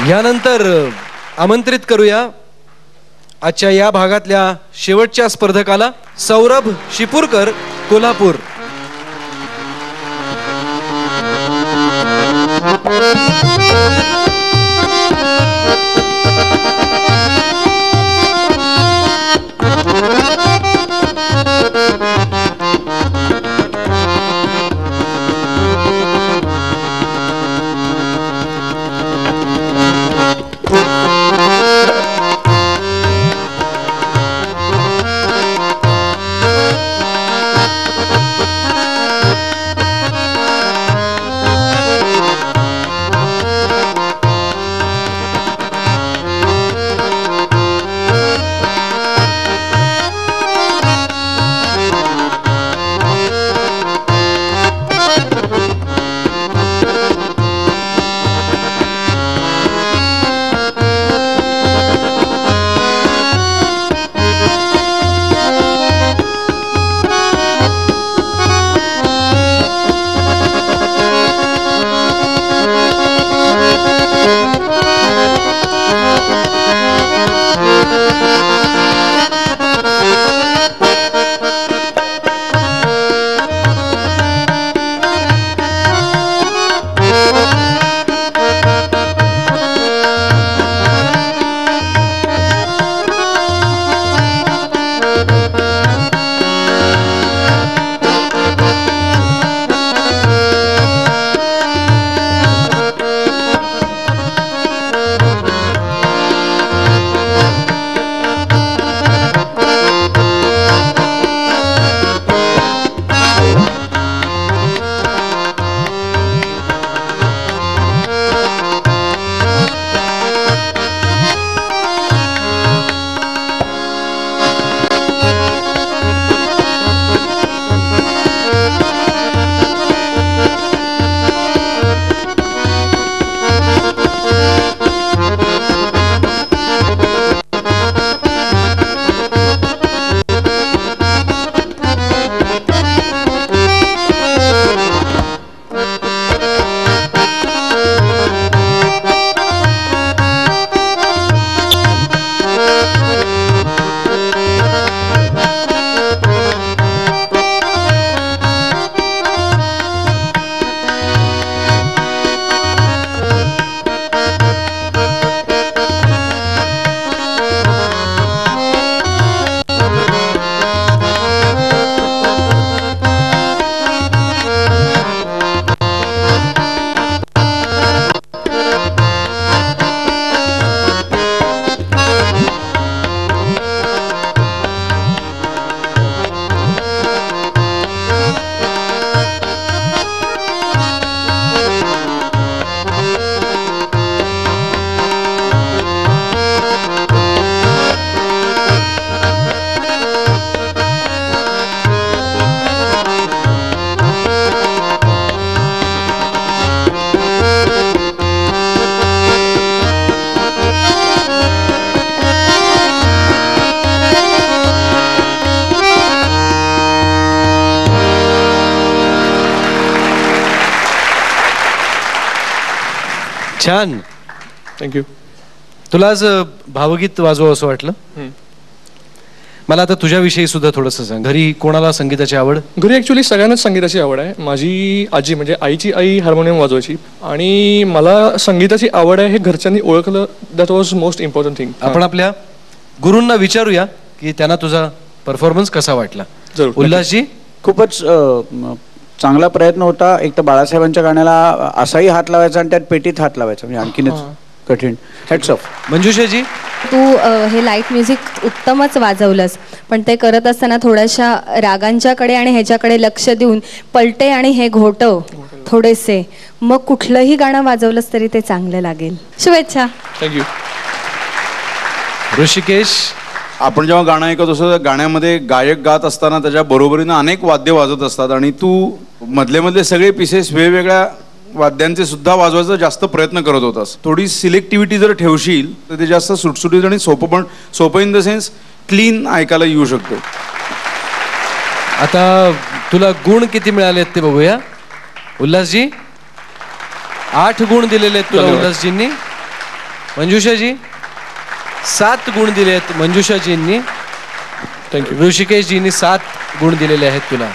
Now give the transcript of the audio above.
यानंतर आमंत्रित करूया आजच्या या भागातल्या शेवटच्या स्पर्धकाला, सौरभ शिपूरकर, कोल्हापूर. छान, थँक्यू. तुला आज भावगीत वाजव असं वाटलं. मला आता तुझ्याविषयी सुद्धा थोडंसं सांग. घरी कोणाला संगीताची आवड? घरी ॲक्च्युली सगळ्यांनाच संगीताची आवड आहे. माझी आजी म्हणजे आईची आई हार्मोनियम वाजवायची आणि मला संगीताची आवड आहे हे घरच्यांनी ओळखलं. That was most important thing. आपण आपल्या गुरूंना विचारूया की त्यांना तुझा परफॉर्मन्स कसा वाटला. जरूर. उल्हासजी, खूपच चांगला प्रयत्न होता. एक तर बाळासाहेबांच्या गाण्याला असाही हात लावायचा आणि त्यात पेटीत हात लावायचा, म्हणजे आणखीनच कठीण. Hats off. मंजुषाजी, तू हे लाईट म्युझिक उत्तमच वाजवलंस, पण ते करत असताना थोड्याशा रागांच्याकडे आणि ह्याच्याकडे लक्ष देऊन पलटे आणि हे घोटव थोडेसे, मग कुठलंही गाणं वाजवलंस तरी ते चांगलं लागेल. शुभेच्छा. थँक्यू. ऋषिकेश, आपण जेव्हा गाणं ऐकत असतो गाण्यामध्ये गायक गात असताना त्याच्या बरोबरीनं अनेक वाद्य वाजत असतात आणि तू मधले मधले सगळे पीसेस वेगवेगळ्या वाद्यांचे सुद्धा वाजवायचा जास्त प्रयत्न करत होतास. थोडी सिलेक्टिव्हिटी जर ठेवशील तर ते जास्त सुटसुटीत आणि सोपं इन द सेन्स क्लीन ऐकायला येऊ शकतो. आता तुला गुण किती मिळालेत ते बघूया. उल्हासजी, 8 गुण दिलेले आहेत तुला उल्हासजींनी. मंजुषाजी 7 गुण दिलेत मंजुषाजींनी. थँक्यू. ऋषिकेशजींनी 7 गुण दिलेले आहेत तुला.